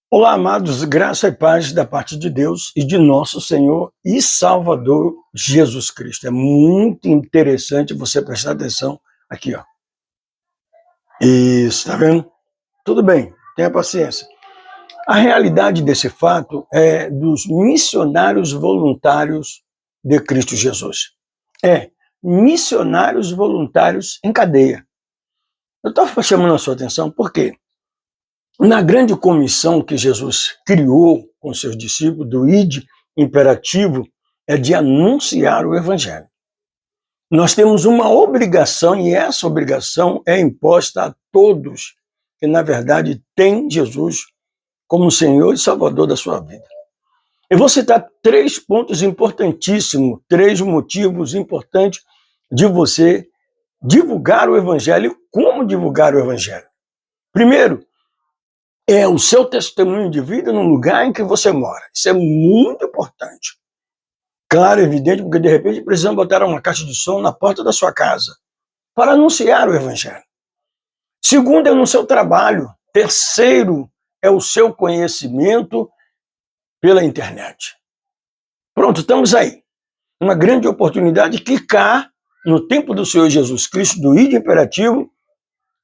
Olá, amados, graça e paz da parte de Deus e de nosso Senhor e Salvador Jesus Cristo. É muito interessante você prestar atenção aqui, ó. Isso, tá vendo? Tudo bem, tenha paciência. A realidade desse fato é dos missionários voluntários de Cristo Jesus. Missionários voluntários em cadeia. Eu estava chamando a sua atenção porque na grande comissão que Jesus criou com seus discípulos, do ide imperativo, é de anunciar o evangelho. Nós temos uma obrigação, e essa obrigação é imposta a todos que, na verdade, têm Jesus como Senhor e Salvador da sua vida. Eu vou citar 3 pontos importantíssimos, 3 motivos importantes de você divulgar o evangelho. Como divulgar o evangelho? Primeiro, é o seu testemunho de vida no lugar em que você mora. Isso é muito importante. Claro, evidente, porque de repente precisamos botar uma caixa de som na porta da sua casa para anunciar o evangelho. Segundo, é no seu trabalho. Terceiro, é o seu conhecimento pela internet. Pronto, estamos aí. Uma grande oportunidade que cá, no tempo do Senhor Jesus Cristo, do ide imperativo,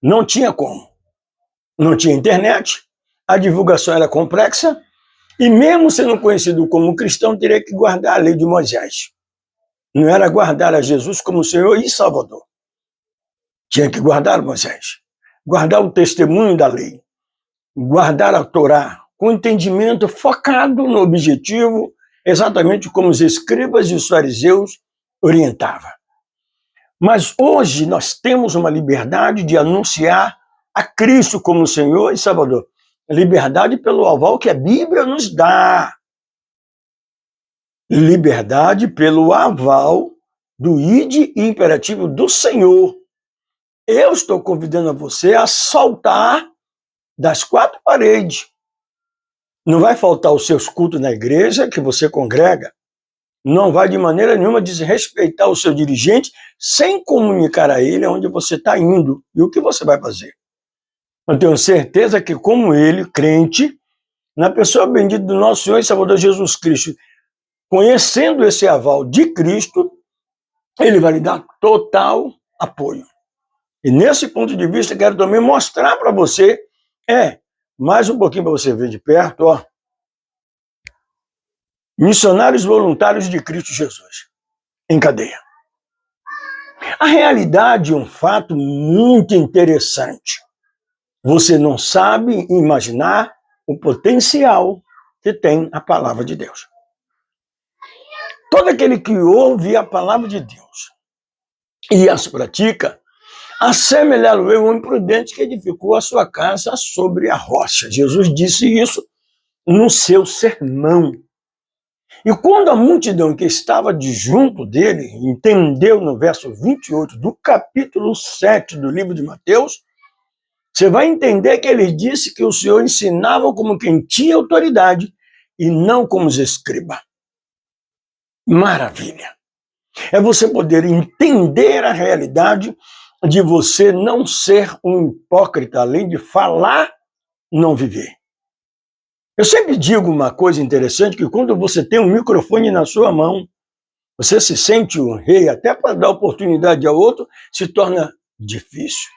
não tinha como. Não tinha internet, a divulgação era complexa, e mesmo sendo conhecido como cristão, teria que guardar a lei de Moisés. Não era guardar a Jesus como Senhor e Salvador. Tinha que guardar Moisés, guardar o testemunho da lei, guardar a Torá, com entendimento focado no objetivo, exatamente como os escribas e os fariseus orientavam. Mas hoje nós temos uma liberdade de anunciar a Cristo como Senhor e Salvador. Liberdade pelo aval que a Bíblia nos dá. Liberdade pelo aval do ide imperativo do Senhor. Eu estou convidando a você a saltar das 4 paredes. Não vai faltar os seus cultos na igreja que você congrega. Não vai de maneira nenhuma desrespeitar o seu dirigente sem comunicar a ele aonde você está indo e o que você vai fazer. Eu tenho certeza que, como ele, crente, na pessoa bendita do nosso Senhor e Salvador Jesus Cristo, conhecendo esse aval de Cristo, ele vai lhe dar total apoio. E nesse ponto de vista, quero também mostrar para você, mais um pouquinho para você ver de perto, ó. Missionários voluntários de Cristo Jesus, em cadeia. A realidade é um fato muito interessante. Você não sabe imaginar o potencial que tem a palavra de Deus. Todo aquele que ouve a palavra de Deus e as pratica, assemelhá-lo ao homem prudente que edificou a sua casa sobre a rocha. Jesus disse isso no seu sermão. E quando a multidão que estava de junto dele entendeu no verso 28 do capítulo 7 do livro de Mateus, você vai entender que ele disse que o Senhor ensinava como quem tinha autoridade e não como os escribas. Maravilha! É você poder entender a realidade de você não ser um hipócrita, além de falar, não viver. Eu sempre digo uma coisa interessante, que quando você tem um microfone na sua mão, você se sente um rei, até para dar oportunidade ao outro, se torna difícil.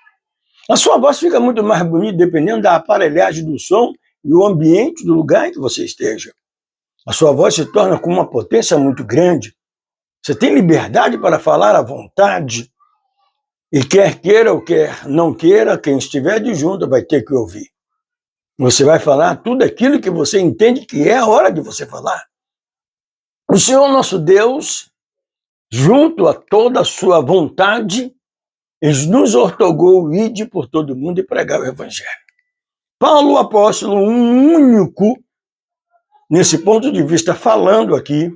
A sua voz fica muito mais bonita dependendo da aparelhagem do som e o ambiente do lugar em que você esteja. A sua voz se torna com uma potência muito grande. Você tem liberdade para falar à vontade. E quer queira ou quer não queira, quem estiver de junto vai ter que ouvir. Você vai falar tudo aquilo que você entende que é a hora de você falar. O Senhor nosso Deus, junto a toda a sua vontade, ele nos ortogou ide por todo mundo e pregar o evangelho. Paulo, o apóstolo, um único, nesse ponto de vista, falando aqui,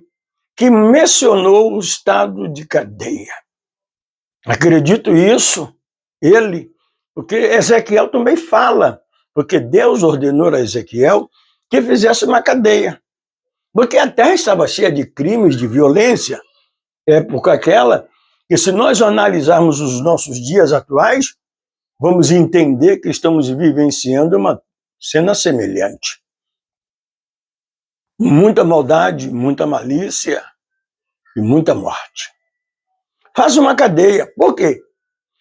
que mencionou o estado de cadeia. Acredito isso, ele, porque Ezequiel também fala, porque Deus ordenou a Ezequiel que fizesse uma cadeia. Porque a terra estava cheia de crimes, de violência, época aquela, que se nós analisarmos os nossos dias atuais, vamos entender que estamos vivenciando uma cena semelhante. muita maldade, muita malícia e muita morte. Faz uma cadeia. Por quê?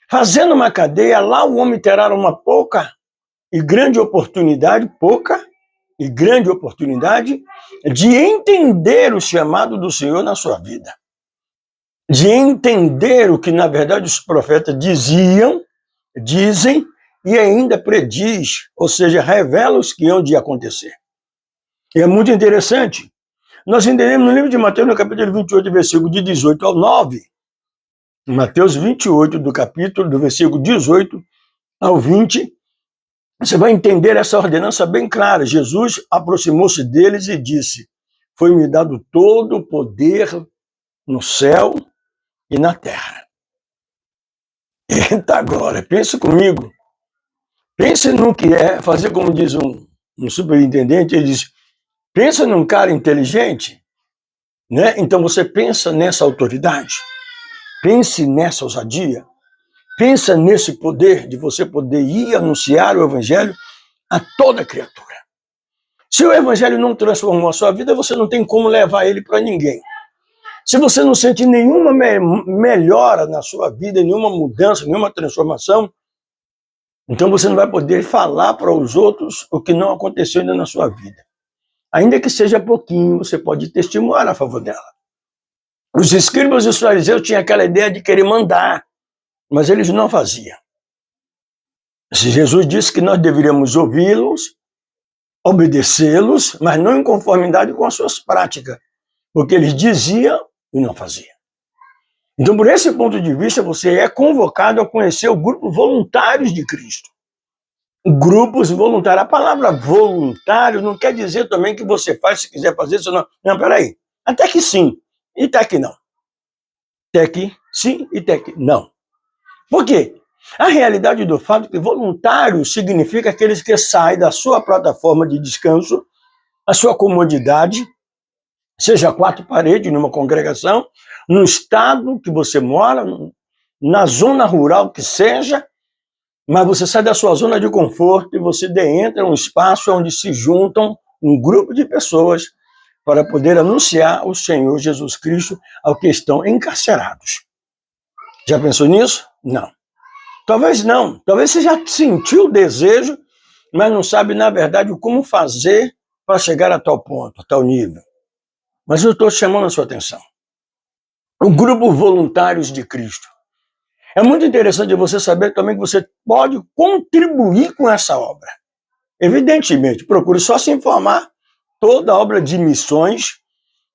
Fazendo uma cadeia, lá o homem terá uma pouca e grande oportunidade, de entender o chamado do Senhor na sua vida. De entender o que, na verdade, os profetas dizem e ainda prediz, ou seja, revela os que hão de acontecer. E é muito interessante. Nós entendemos no livro de Mateus, no capítulo 28, versículo de 18 ao 9, Mateus 28, do versículo 18 ao 20, você vai entender essa ordenança bem clara. Jesus aproximou-se deles e disse: foi-me dado todo o poder no céu e na terra. Eita glória, pense comigo. Pense no que é fazer como diz um superintendente, ele diz, pensa num cara inteligente, né? Então você pensa nessa autoridade, pense nessa ousadia, pensa nesse poder de você poder ir anunciar o evangelho a toda criatura. Se o evangelho não transformou a sua vida, você não tem como levar ele para ninguém. Se você não sente nenhuma melhora na sua vida, nenhuma mudança, nenhuma transformação, então você não vai poder falar para os outros o que não aconteceu ainda na sua vida. Ainda que seja pouquinho, você pode testemunhar a favor dela. Os escribas e os fariseus tinham aquela ideia de querer mandar, mas eles não faziam. Jesus disse que nós deveríamos ouvi-los, obedecê-los, mas não em conformidade com as suas práticas, porque eles diziam e não faziam. Então, por esse ponto de vista, você é convocado a conhecer o grupo Voluntários de Cristo. Grupos voluntários. A palavra voluntário não quer dizer também que você faz se quiser fazer, se não. Não, peraí. Até que sim, e até que não. Até que sim e até que não. Por quê? A realidade do fato é que voluntário significa aqueles que saem da sua plataforma de descanso, a sua comodidade, seja quatro paredes numa congregação, no estado que você mora, na zona rural que seja, mas você sai da sua zona de conforto e você entra em um espaço onde se juntam um grupo de pessoas para poder anunciar o Senhor Jesus Cristo ao que estão encarcerados. Já pensou nisso? Não. Talvez não. Talvez você já sentiu o desejo, mas não sabe, na verdade, como fazer para chegar a tal ponto, a tal nível. Mas eu estou chamando a sua atenção. O grupo Voluntários de Cristo. É muito interessante você saber também que você pode contribuir com essa obra. Evidentemente, procure só se informar. Toda obra de missões,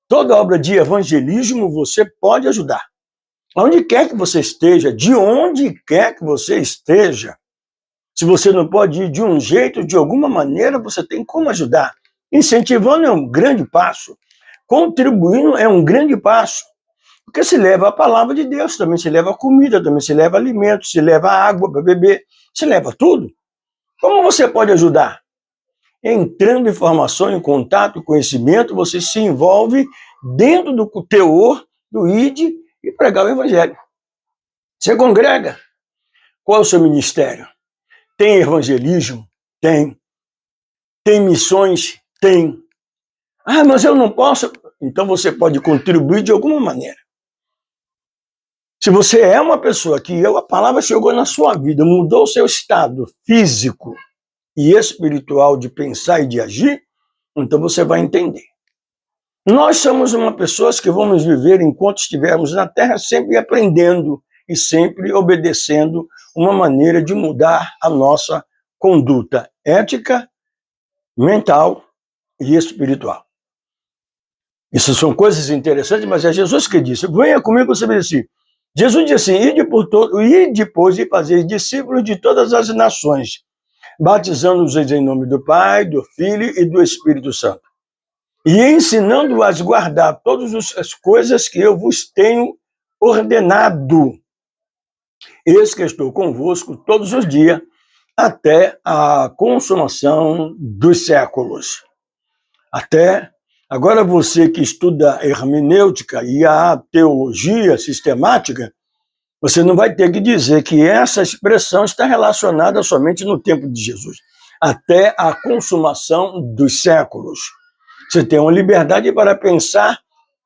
toda obra de evangelismo, você pode ajudar. Onde quer que você esteja, de onde quer que você esteja, se você não pode ir de um jeito, de alguma maneira, você tem como ajudar. Incentivando é um grande passo. Contribuindo é um grande passo. Porque se leva a palavra de Deus, também se leva a comida, também se leva alimento, se leva água para beber, se leva tudo. Como você pode ajudar? Entrando em formação, em contato, conhecimento, você se envolve dentro do teor do ID e pregar o evangelho. Você congrega. Qual é o seu ministério? Tem evangelismo? Tem. Tem missões? Tem. Ah, mas eu não posso. Então você pode contribuir de alguma maneira. Se você é uma pessoa que a palavra chegou na sua vida, mudou o seu estado físico e espiritual de pensar e de agir, então você vai entender. Nós somos uma pessoas que vamos viver enquanto estivermos na Terra sempre aprendendo e sempre obedecendo uma maneira de mudar a nossa conduta ética, mental e espiritual. Isso são coisas interessantes, mas é Jesus que disse. Venha comigo, você vai dizer. Jesus disse assim, e depois de fazer discípulos de todas as nações, batizando-os em nome do Pai, do Filho e do Espírito Santo, e ensinando-os a guardar todas as coisas que eu vos tenho ordenado. Eis que estou convosco todos os dias, até a consumação dos séculos. Agora você que estuda hermenêutica e a teologia sistemática, você não vai ter que dizer que essa expressão está relacionada somente no tempo de Jesus, até a consumação dos séculos. Você tem uma liberdade para pensar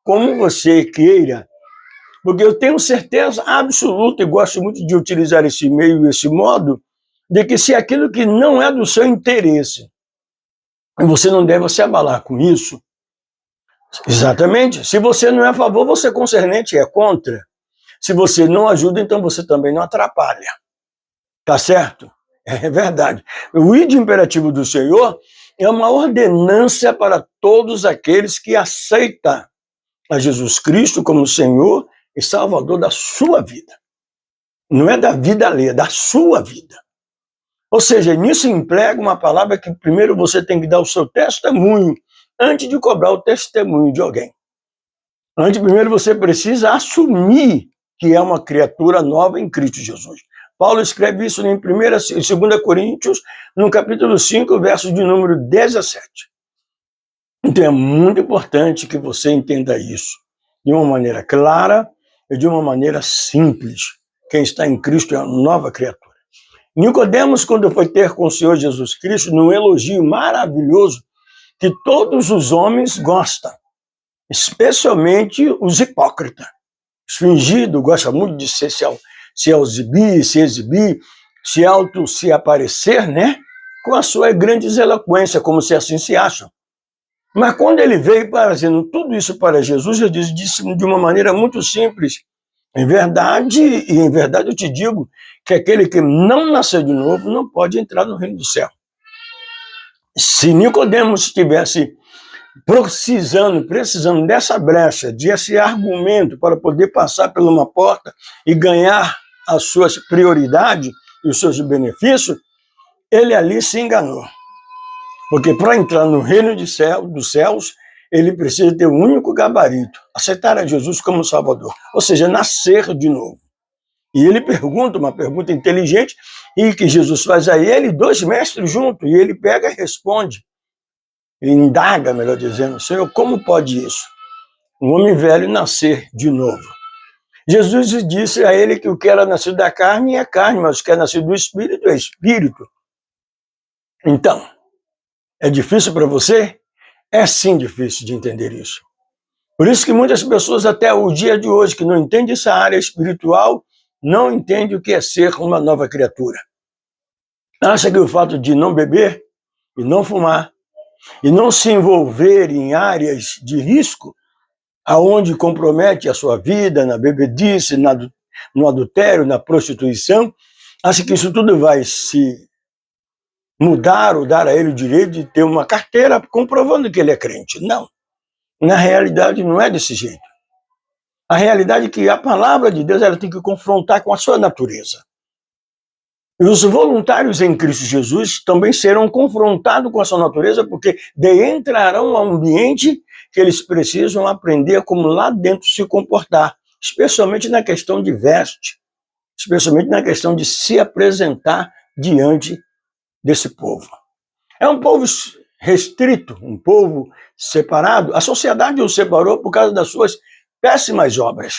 como você queira. Porque eu tenho certeza absoluta, e gosto muito de utilizar esse meio, esse modo, de que se aquilo que não é do seu interesse, você não deve se abalar com isso. Exatamente. Se você não é a favor, você concernente é contra. Se você não ajuda, então você também não atrapalha. Tá certo? É verdade. O ide imperativo do Senhor é uma ordenança para todos aqueles que aceitam a Jesus Cristo como Senhor e Salvador da sua vida. Não é da vida alheia, é da sua vida. Ou seja, nisso emprega uma palavra que primeiro você tem que dar o seu testemunho antes de cobrar o testemunho de alguém. Primeiro você precisa assumir que é uma criatura nova em Cristo Jesus. Paulo escreve isso em 2 Coríntios, no capítulo 5, verso de número 17. Então é muito importante que você entenda isso de uma maneira clara e de uma maneira simples. Quem está em Cristo é uma nova criatura. Nicodemos, quando foi ter com o Senhor Jesus Cristo, num elogio maravilhoso que todos os homens gostam, especialmente os hipócritas. Os fingidos gostam muito de se exibir, se aparecer, né? Com a sua grande eloquência, como se assim se acham. Mas quando ele veio fazendo tudo isso para Jesus, ele disse de uma maneira muito simples: em verdade eu te digo que aquele que não nasceu de novo não pode entrar no reino do céu. Se Nicodemos estivesse precisando dessa brecha, desse argumento para poder passar por uma porta e ganhar as suas prioridades e os seus benefícios, ele ali se enganou. Porque para entrar no reino dos céus, ele precisa ter um único gabarito: aceitar a Jesus como Salvador, ou seja, nascer de novo. E ele pergunta uma pergunta inteligente, e que Jesus faz a ele, 2 mestres juntos, e ele pega e responde. Ele indaga, melhor dizendo: Senhor, como pode isso? Um homem velho nascer de novo. Jesus disse a ele que o que era nascido da carne é carne, mas o que é nascido do Espírito é Espírito. Então, é difícil para você? É sim difícil de entender isso. Por isso que muitas pessoas, até o dia de hoje, que não entendem essa área espiritual, não entendem o que é ser uma nova criatura. Acha que o fato de não beber e não fumar e não se envolver em áreas de risco, aonde compromete a sua vida, na bebedice, no adultério, na prostituição, acha que isso tudo vai se mudar ou dar a ele o direito de ter uma carteira comprovando que ele é crente. Não. Na realidade, não é desse jeito. A realidade é que a palavra de Deus ela tem que confrontar com a sua natureza. E os voluntários em Cristo Jesus também serão confrontados com a sua natureza, porque entrarão a um ambiente que eles precisam aprender como lá dentro se comportar, especialmente na questão de veste, especialmente na questão de se apresentar diante desse povo. É um povo restrito, um povo separado. A sociedade o separou por causa das suas péssimas obras.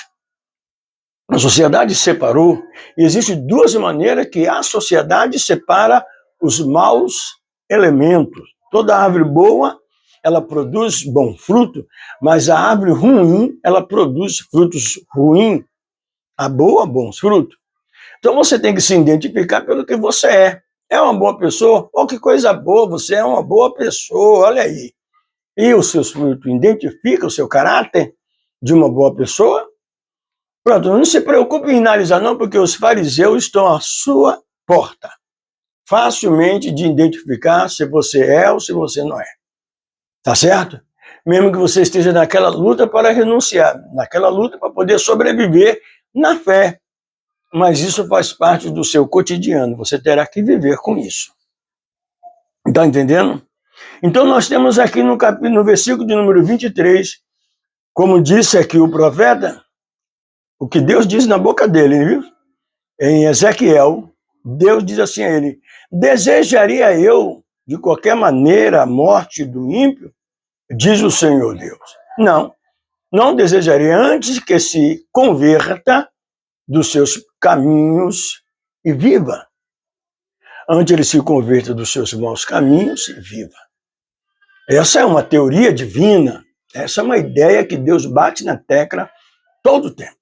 A sociedade separou, e existem 2 maneiras que a sociedade separa os maus elementos. Toda árvore boa, ela produz bom fruto, mas a árvore ruim, ela produz frutos ruins. A boa, bons frutos. Então você tem que se identificar pelo que você é. É uma boa pessoa? Oh, que coisa boa, você é uma boa pessoa, olha aí. E os seus frutos identificam o seu caráter de uma boa pessoa? Pronto, não se preocupe em analisar não, porque os fariseus estão à sua porta. Facilmente de identificar se você é ou se você não é. Tá certo? Mesmo que você esteja naquela luta para renunciar, naquela luta para poder sobreviver na fé. Mas isso faz parte do seu cotidiano, você terá que viver com isso. Está entendendo? Então nós temos aqui no versículo de número 23, como disse aqui o profeta, o que Deus diz na boca dele, viu? Em Ezequiel, Deus diz assim a ele: desejaria eu, de qualquer maneira, a morte do ímpio? Diz o Senhor Deus. Não, não desejaria, antes que se converta dos seus caminhos e viva. Antes ele se converta dos seus maus caminhos e viva. Essa é uma teoria divina, essa é uma ideia que Deus bate na tecla todo o tempo.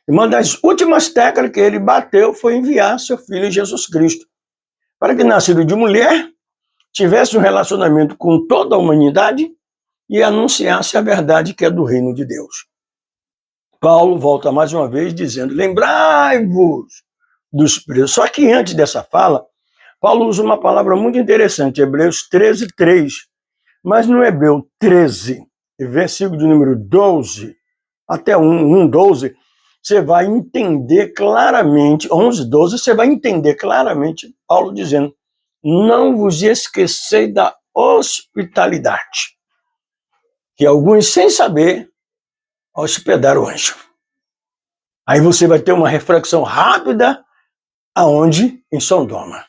E uma das últimas teclas que ele bateu foi enviar seu filho Jesus Cristo, para que, nascido de mulher, tivesse um relacionamento com toda a humanidade e anunciasse a verdade que é do reino de Deus. Paulo volta mais uma vez dizendo, lembrai-vos dos presos. Só que antes dessa fala, Paulo usa uma palavra muito interessante, Hebreus 13, 3. Mas no Hebreu 13, versículo de número 12, até 12, você vai entender claramente, 11, 12, você vai entender claramente Paulo dizendo, não vos esqueceis da hospitalidade, que alguns, sem saber, hospedaram o anjo. Aí você vai ter uma reflexão rápida, aonde? Em Sodoma.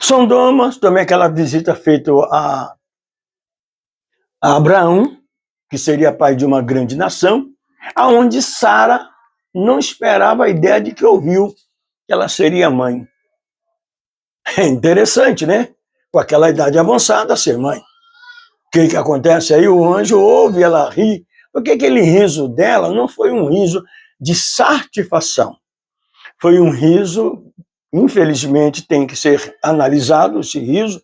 Sodoma, também aquela visita feita a Abraão, que seria pai de uma grande nação, aonde Sara não esperava a ideia de que ouviu que ela seria mãe. É interessante, né? Com aquela idade avançada, ser mãe. O que acontece aí? O anjo ouve ela rir, porque aquele riso dela não foi um riso de satisfação. Foi um riso, infelizmente tem que ser analisado esse riso,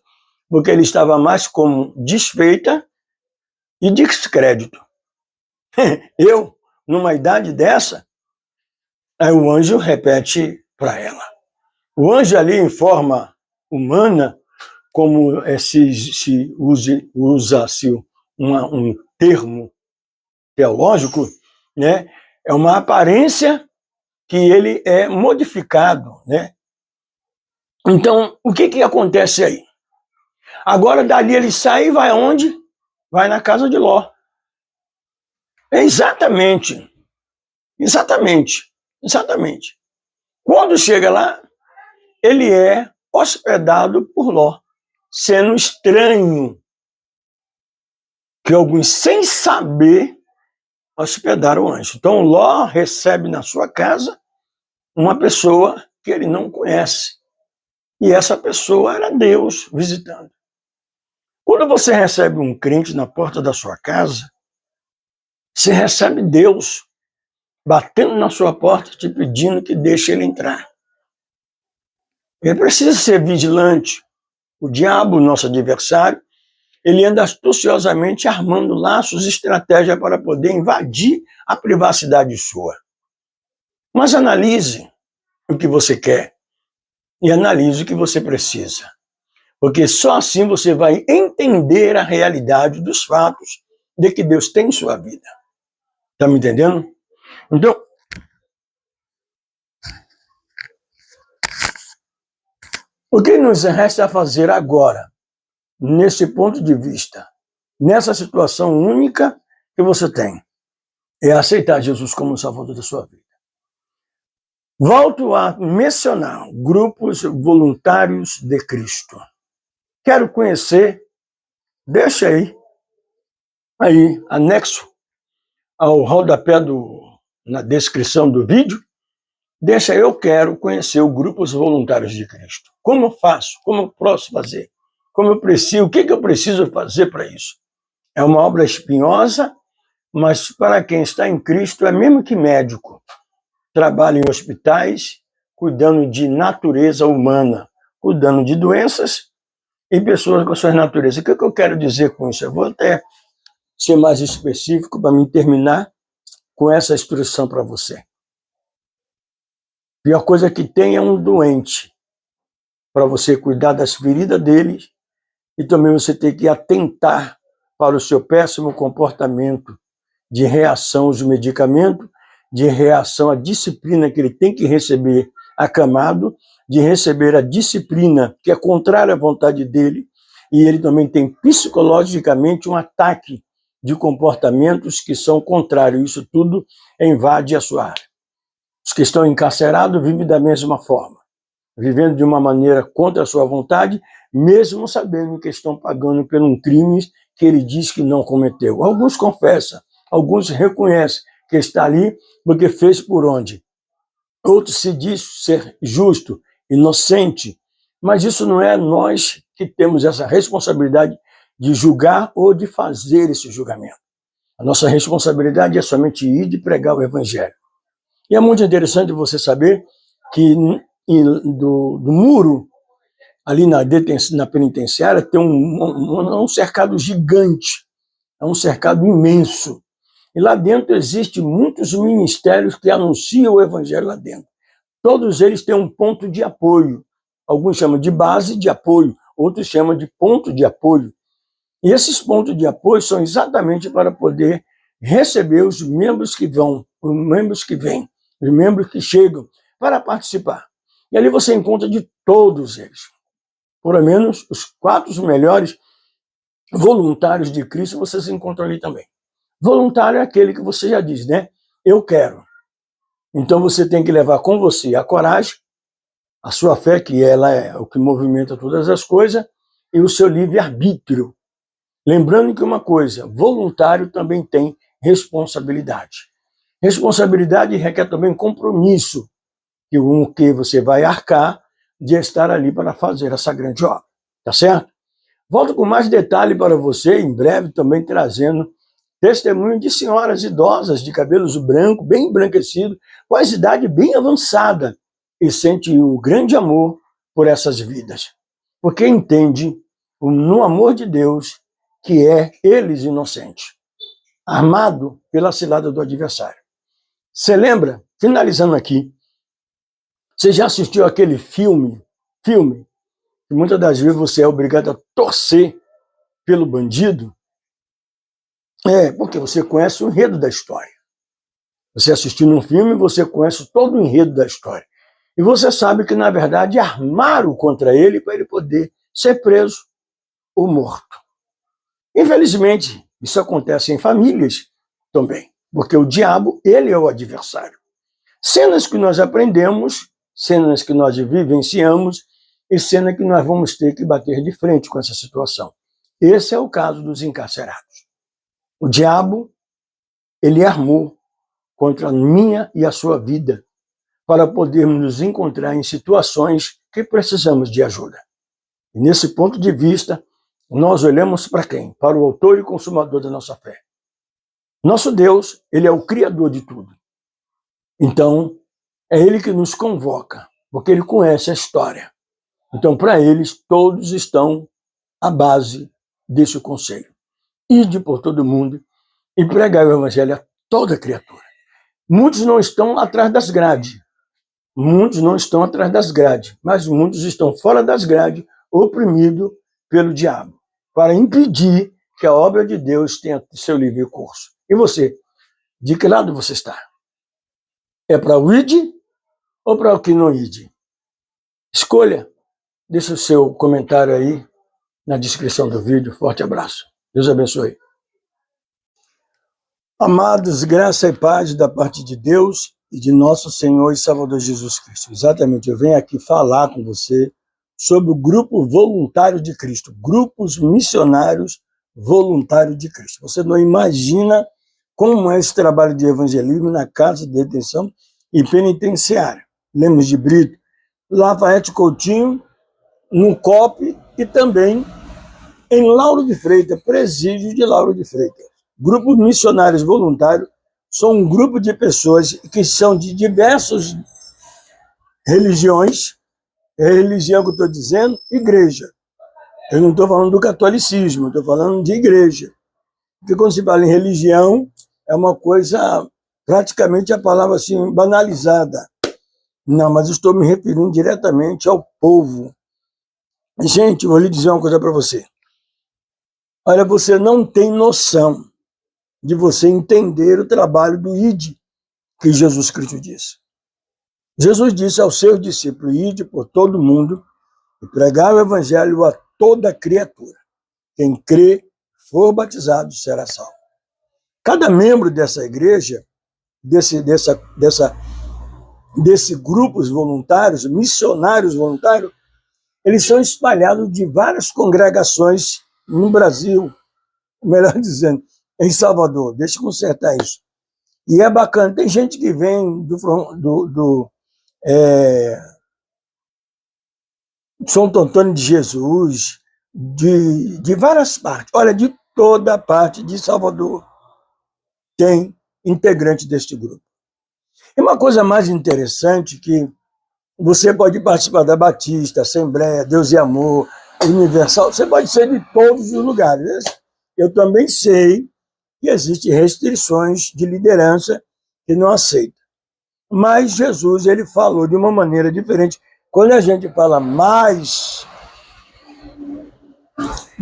porque ele estava mais como desfeita e descrédito. Eu, numa idade dessa, aí o anjo repete para ela. O anjo ali em forma humana, como se usa-se um termo teológico, né? É uma aparência que ele é modificado, né? Então, o que acontece aí? Agora, dali ele sai e vai onde? Vai na casa de Ló. É exatamente. Quando chega lá, ele é hospedado por Ló, sendo estranho que alguns, sem saber, hospedaram o anjo. Então, Ló recebe na sua casa uma pessoa que ele não conhece. E essa pessoa era Deus visitando. Quando você recebe um crente na porta da sua casa, você recebe Deus batendo na sua porta, te pedindo que deixe ele entrar. Ele precisa ser vigilante. O diabo, nosso adversário, ele anda astuciosamente armando laços e estratégias para poder invadir a privacidade sua. Mas analise o que você quer e analise o que você precisa. Porque só assim você vai entender a realidade dos fatos de que Deus tem em sua vida. Está me entendendo? Então, o que nos resta fazer agora, nesse ponto de vista, nessa situação única que você tem, é aceitar Jesus como o Salvador da sua vida. Volto a mencionar grupos voluntários de Cristo. Quero conhecer, deixa aí anexo ao rodapé na descrição do vídeo, deixa eu quero conhecer o grupos voluntários de Cristo. Como eu faço? Como eu posso fazer? Como eu preciso? O que eu preciso fazer para isso? É uma obra espinhosa, mas para quem está em Cristo é mesmo que médico. Trabalha em hospitais, cuidando de natureza humana, cuidando de doenças e pessoas com suas naturezas. O que eu quero dizer com isso? Eu vou até ser mais específico para me terminar com essa instrução para você. A pior coisa que tem é um doente, para você cuidar das feridas dele e também você tem que atentar para o seu péssimo comportamento de reação aos medicamentos, de reação à disciplina que ele tem que receber acamado, de receber a disciplina que é contrária à vontade dele, e ele também tem psicologicamente um ataque de comportamentos que são contrários. Isso tudo invade a sua área. Os que estão encarcerados vivem da mesma forma, vivendo de uma maneira contra a sua vontade, mesmo sabendo que estão pagando por um crime que ele diz que não cometeu. Alguns confessam, alguns reconhecem que está ali porque fez por onde. Outros se diz ser justo, inocente, mas isso não é nós que temos essa responsabilidade de julgar ou de fazer esse julgamento. A nossa responsabilidade é somente ir e pregar o evangelho. E é muito interessante você saber que do muro, ali na penitenciária, tem um cercado gigante, é um cercado imenso. E lá dentro existem muitos ministérios que anunciam o evangelho lá dentro. Todos eles têm um ponto de apoio. Alguns chamam de base de apoio, outros chamam de ponto de apoio. E esses pontos de apoio são exatamente para poder receber os membros que vão, os membros que vêm, os membros que chegam para participar. E ali você encontra de todos eles. Pelo menos os 4 melhores voluntários de Cristo vocês encontram ali também. Voluntário é aquele que você já diz, né? Eu quero. Então você tem que levar com você a coragem, a sua fé, que ela é o que movimenta todas as coisas, e o seu livre-arbítrio. Lembrando que uma coisa, voluntário também tem responsabilidade. Responsabilidade requer também compromisso, que você vai arcar de estar ali para fazer essa grande obra. Tá certo? Volto com mais detalhe para você, em breve também trazendo testemunho de senhoras idosas de cabelos brancos, bem embranquecidos, com a idade bem avançada, e sente o grande amor por essas vidas. Porque entende no amor de Deus que é eles inocentes, armado pela cilada do adversário. Você lembra, finalizando aqui, você já assistiu aquele filme, que muitas das vezes você é obrigado a torcer pelo bandido? Porque você conhece o enredo da história. Você assistindo um filme, você conhece todo o enredo da história. E você sabe que, na verdade, armaram contra ele para ele poder ser preso ou morto. Infelizmente, isso acontece em famílias também, porque o diabo, ele é o adversário. Cenas que nós aprendemos, cenas que nós vivenciamos e cenas que nós vamos ter que bater de frente com essa situação. Esse é o caso dos encarcerados. O diabo, ele armou contra a minha e a sua vida para podermos nos encontrar em situações que precisamos de ajuda. E nesse ponto de vista, nós olhamos para quem? Para o autor e consumador da nossa fé. Nosso Deus, ele é o criador de tudo. Então, é ele que nos convoca, porque ele conhece a história. Então, para eles, todos estão à base desse conselho. Ide por todo mundo e pregar o evangelho a toda criatura. Muitos não estão atrás das grades. Muitos não estão atrás das grades, mas muitos estão fora das grades, oprimidos pelo diabo, para impedir que a obra de Deus tenha seu livre curso. E você? De que lado você está? É para o ide ou para o que não ide? Escolha. Deixa o seu comentário aí na descrição do vídeo. Forte abraço. Deus abençoe. Amados, graça e paz da parte de Deus e de nosso Senhor e Salvador Jesus Cristo. Exatamente, eu venho aqui falar com você sobre o Grupo Voluntário de Cristo, Grupos Missionários Voluntários de Cristo. Você não imagina como é esse trabalho de evangelismo na casa de detenção e penitenciária. Lemos de Brito, Lafayette Coutinho, no COP e também em Lauro de Freitas, presídio de Lauro de Freitas. Grupos missionários voluntários são um grupo de pessoas que são de diversas religiões, religião que eu estou dizendo, igreja. Eu não estou falando do catolicismo, estou falando de igreja. Porque quando se fala em religião, é uma coisa, praticamente a palavra assim, banalizada. Não, mas eu estou me referindo diretamente ao povo. Gente, vou lhe dizer uma coisa para você. Olha, você não tem noção de você entender o trabalho do ide, que Jesus Cristo disse. Jesus disse aos seus discípulos, ide por todo mundo e pregar o evangelho a toda criatura. Quem crê, for batizado, será salvo. Cada membro dessa igreja, desse grupos voluntários, missionários voluntários, eles são espalhados de várias congregações no Brasil, melhor dizendo, em Salvador. Deixa eu consertar isso. E é bacana, tem gente que vem do Santo Antônio de Jesus, de várias partes. Olha, de toda a parte de Salvador tem integrante deste grupo. E uma coisa mais interessante que você pode participar da Batista, Assembleia, Deus e Amor, Universal, você pode ser de todos os lugares. Eu também sei que existem restrições de liderança que não aceita. Mas Jesus, ele falou de uma maneira diferente. Quando a gente fala mais,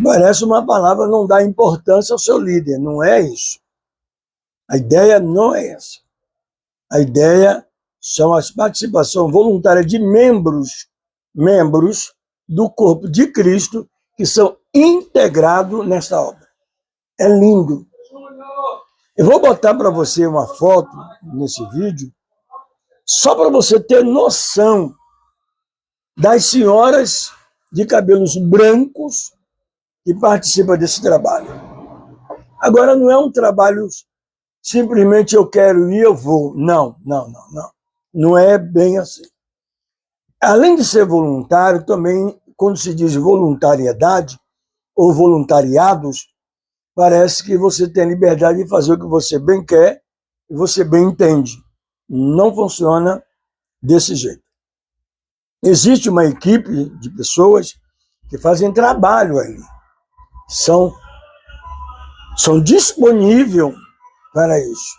parece uma palavra não dá importância ao seu líder. Não é isso. A ideia não é essa. A ideia são a participação voluntária de membros do corpo de Cristo que são integrados nessa obra. É lindo. Eu vou botar para você uma foto nesse vídeo, só para você ter noção das senhoras de cabelos brancos que participam desse trabalho. Agora, não é um trabalho simplesmente eu quero ir, eu vou. Não. Não é bem assim. Além de ser voluntário, também, quando se diz voluntariedade ou voluntariados, parece que você tem liberdade de fazer o que você bem quer e você bem entende. Não funciona desse jeito. Existe uma equipe de pessoas que fazem trabalho ali. São disponíveis para isso.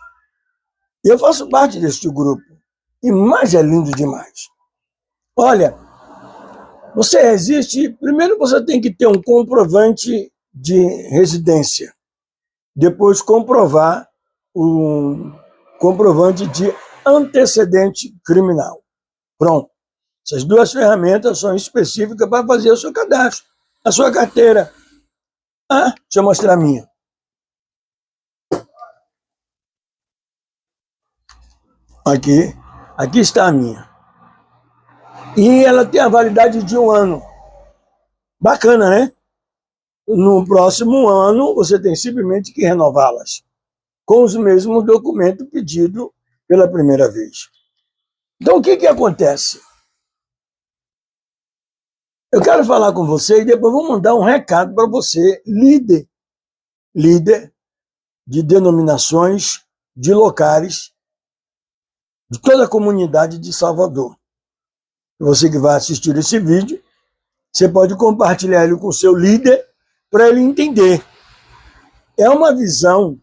Eu faço parte deste grupo. E mais é lindo demais. Olha, você existe... Primeiro você tem que ter um comprovante de residência. Depois comprovar um comprovante de antecedente criminal. Pronto. Essas duas ferramentas são específicas para fazer o seu cadastro, a sua carteira. Deixa eu mostrar a minha. Aqui está a minha. E ela tem a validade de 1 ano. Bacana, né? No próximo ano, você tem simplesmente que renová-las com os mesmos documentos pedidos pela primeira vez. Então, o que acontece? Eu quero falar com você e depois vou mandar um recado para você, líder de denominações, de locais, de toda a comunidade de Salvador. Você que vai assistir esse vídeo, você pode compartilhar ele com o seu líder para ele entender. É uma visão,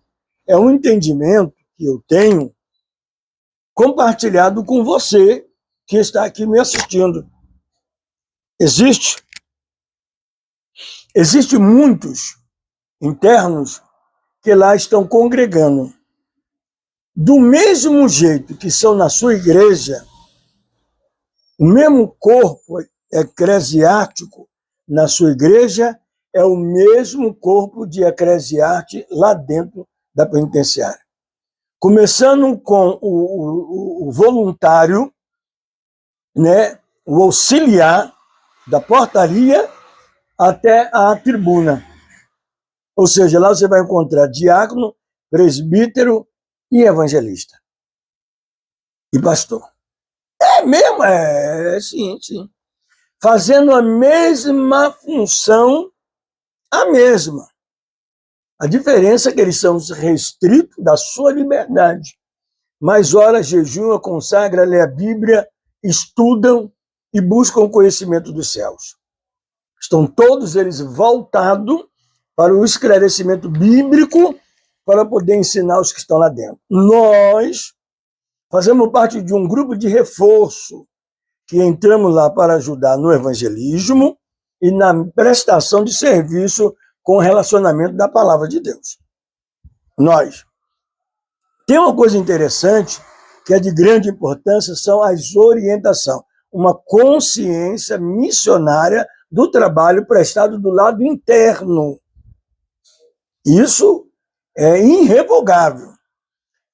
é um entendimento que eu tenho compartilhado com você que está aqui me assistindo. Existem muitos internos que lá estão congregando. Do mesmo jeito que são na sua igreja, o mesmo corpo eclesiástico na sua igreja é o mesmo corpo de eclesiarte lá dentro da penitenciária. Começando com o voluntário, né, o auxiliar da portaria até a tribuna. Ou seja, lá você vai encontrar diácono, presbítero e evangelista. E pastor. É mesmo? Sim. Fazendo a mesma função, a mesma. A diferença é que eles são restritos da sua liberdade. Mas ora, jejuam, consagram, lê a Bíblia, estudam e buscam o conhecimento dos céus. Estão todos eles voltados para o esclarecimento bíblico para poder ensinar os que estão lá dentro. Nós fazemos parte de um grupo de reforço que entramos lá para ajudar no evangelismo e na prestação de serviço com o relacionamento da palavra de Deus. Nós. Tem uma coisa interessante que é de grande importância, são as orientações. Uma consciência missionária do trabalho prestado do lado interno. Isso é irrevogável.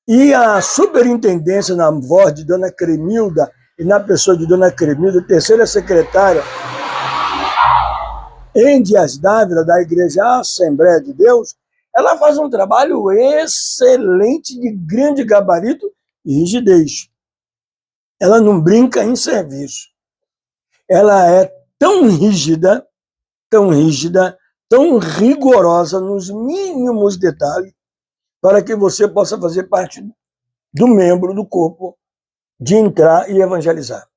E a superintendência, na voz de Dona Cremilda, e na pessoa de Dona Cremilda, terceira secretária, em Dias Dávila, da Igreja Assembleia de Deus, ela faz um trabalho excelente, de grande gabarito e rigidez. Ela não brinca em serviço. Ela é tão rígida tão rígida, tão rigorosa nos mínimos detalhes, para que você possa fazer parte do membro do corpo de entrar e evangelizar.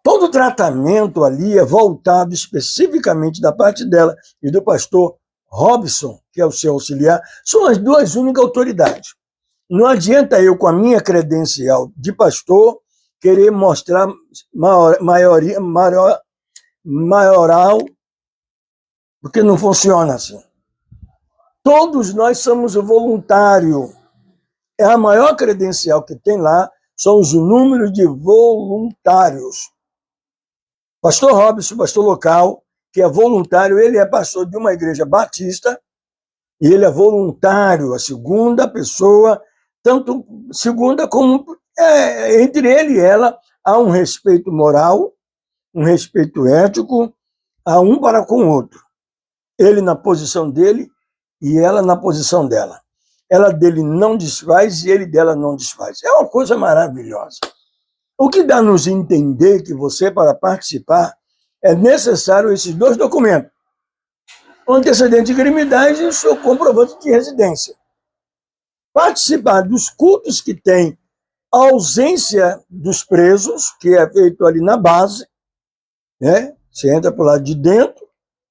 Todo tratamento ali é voltado especificamente da parte dela e do pastor Robson, que é o seu auxiliar, são as duas únicas autoridades. Não adianta eu, com a minha credencial de pastor, querer mostrar maioral, porque não funciona assim. Todos nós somos voluntários. É a maior credencial que tem lá, são os números de voluntários. Pastor Robson, pastor local, que é voluntário, ele é pastor de uma igreja batista, e ele é voluntário, a segunda pessoa, tanto segunda como entre ele e ela, há um respeito moral, um respeito ético, há um para com o outro. Ele na posição dele e ela na posição dela. Ela dele não desfaz e ele dela não desfaz. É uma coisa maravilhosa. O que dá a nos entender que você, para participar, é necessário esses dois documentos. O antecedente de criminalidade e o seu comprovante de residência. Participar dos cultos que tem a ausência dos presos, que é feito ali na base, né? Você entra por lado de dentro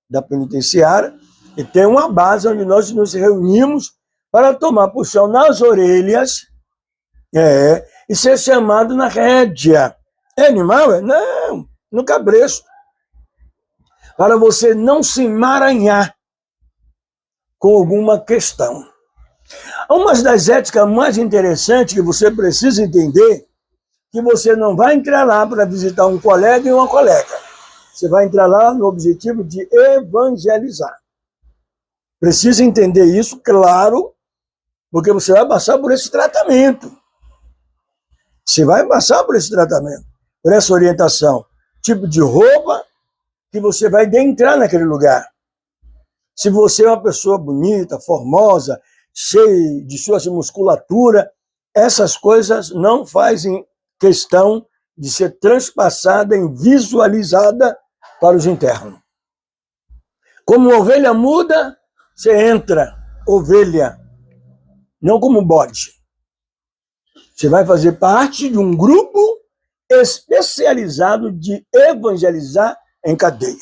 da penitenciária e tem uma base onde nós nos reunimos para tomar puxão nas orelhas e ser chamado na rédea. É animal? Não, no cabresto. Para você não se emaranhar com alguma questão. Uma das éticas mais interessantes que você precisa entender, que você não vai entrar lá para visitar um colega e uma colega. Você vai entrar lá no objetivo de evangelizar. Precisa entender isso, claro, porque você vai passar por esse tratamento. Você vai passar por esse tratamento, por essa orientação. Tipo de roupa que você vai entrar naquele lugar. Se você é uma pessoa bonita, formosa, cheia de sua musculatura, essas coisas não fazem questão de ser transpassada e visualizada para os internos. Como ovelha muda, você entra, ovelha, não como bode. Você vai fazer parte de um grupo especializado de evangelizar em cadeia.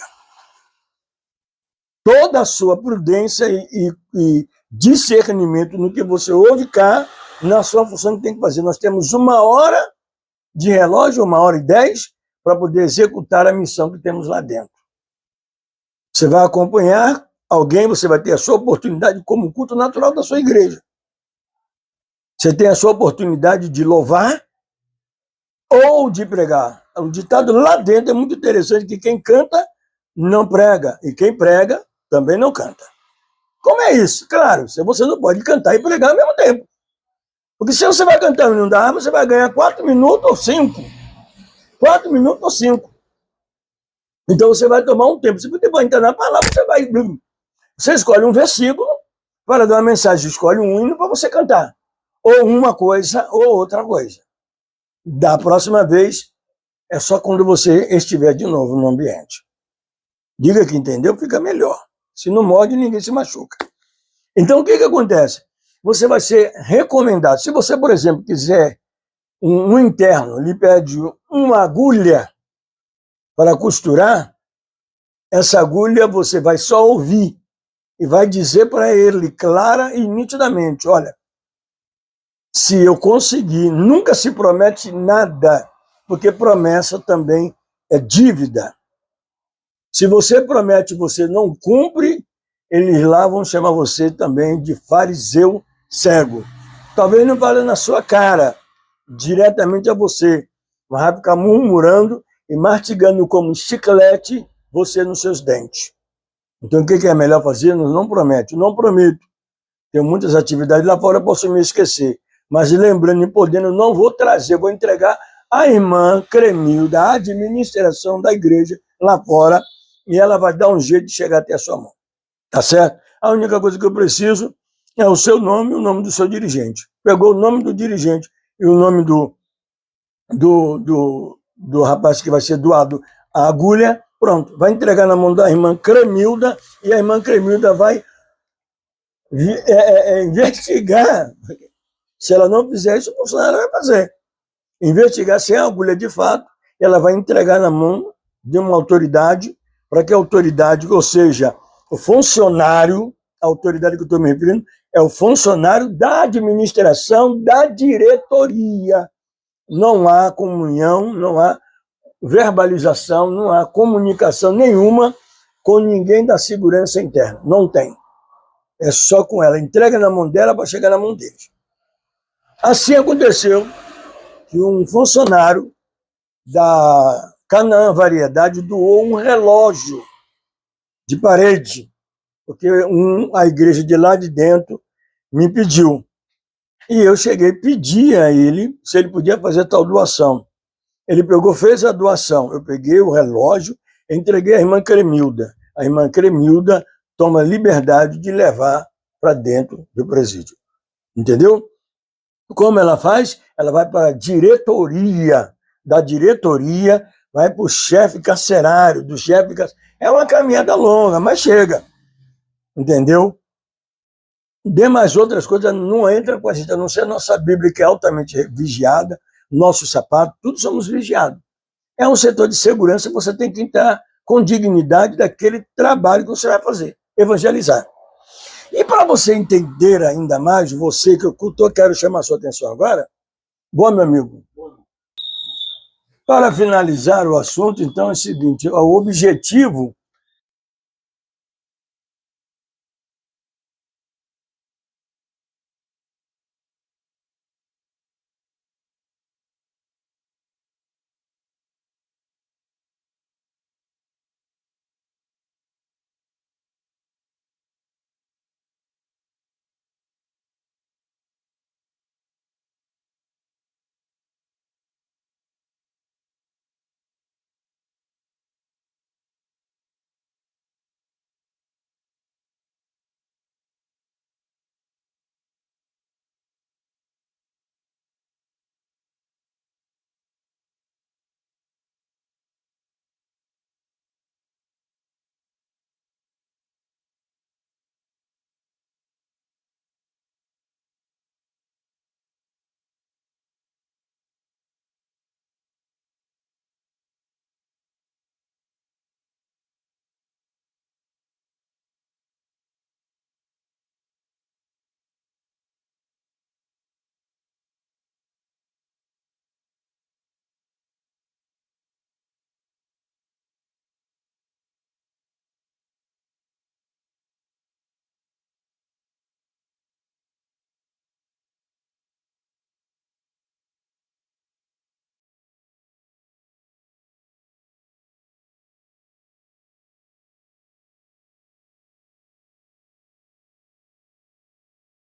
Toda a sua prudência e discernimento no que você ouve cá, na sua função que tem que fazer. Nós temos 1h de relógio, 1h10, para poder executar a missão que temos lá dentro. Você vai acompanhar alguém, você vai ter a sua oportunidade como culto natural da sua igreja. Você tem a sua oportunidade de louvar ou de pregar. O ditado lá dentro é muito interessante, que quem canta não prega, e quem prega também não canta. Como é isso? Claro, você não pode cantar e pregar ao mesmo tempo. Porque se você vai cantar e não dá, você vai ganhar 4 minutos ou 5. 4 minutos ou 5. Então você vai tomar um tempo. Se você vai entrar na palavra, você escolhe um versículo para dar uma mensagem, escolhe um hino para você cantar. Ou uma coisa ou outra coisa. Da próxima vez, é só quando você estiver de novo no ambiente. Diga que entendeu, fica melhor. Se não morde, ninguém se machuca. Então, o que acontece? Você vai ser recomendado. Se você, por exemplo, quiser um interno, lhe pede uma agulha para costurar, essa agulha você vai só ouvir e vai dizer para ele clara e nitidamente, olha, se eu conseguir, nunca se promete nada, porque promessa também é dívida. Se você promete e você não cumpre, eles lá vão chamar você também de fariseu cego. Talvez não fale na sua cara, diretamente a você, mas vai ficar murmurando e mastigando como chiclete você nos seus dentes. Então o que é melhor fazer? Não promete, não prometo. Tenho muitas atividades lá fora, posso me esquecer. Mas lembrando e podendo, não vou trazer, vou entregar a irmã Cremil, da administração da igreja lá fora, e ela vai dar um jeito de chegar até a sua mão. Tá certo? A única coisa que eu preciso é o seu nome e o nome do seu dirigente. Pegou o nome do dirigente e o nome do rapaz que vai ser doado a agulha, Pronto, vai entregar na mão da irmã Cremilda e a irmã Cremilda vai investigar. Se ela não fizer isso, o funcionário vai fazer. Investigar se é agulha de fato, ela vai entregar na mão de uma autoridade, para que a autoridade, ou seja, o funcionário, a autoridade que eu estou me referindo, é o funcionário da administração, da diretoria. Não há comunhão, não há verbalização, não há comunicação nenhuma com ninguém da segurança interna. Não tem. É só com ela. Entrega na mão dela para chegar na mão deles. Assim aconteceu que um funcionário da Canaã Variedade doou um relógio de parede, porque a igreja de lá de dentro me pediu. E eu cheguei e pedi a ele se ele podia fazer tal doação. Ele pegou, fez a doação. Eu peguei o relógio, entreguei à irmã Cremilda. A irmã Cremilda toma liberdade de levar para dentro do presídio. Entendeu? Como ela faz? Ela vai para a diretoria. Da diretoria, vai para o chefe carcerário. Do chefe carcerário. É uma caminhada longa, mas chega. Entendeu? Demais outras coisas não entra com a gente, a não ser a nossa Bíblia, que é altamente vigiada, nosso sapato, tudo somos vigiados. É um setor de segurança, você tem que entrar com dignidade daquele trabalho que você vai fazer, evangelizar. E para você entender ainda mais, você que eu quero chamar a sua atenção agora, bom, meu amigo, para finalizar o assunto, então é o seguinte, o objetivo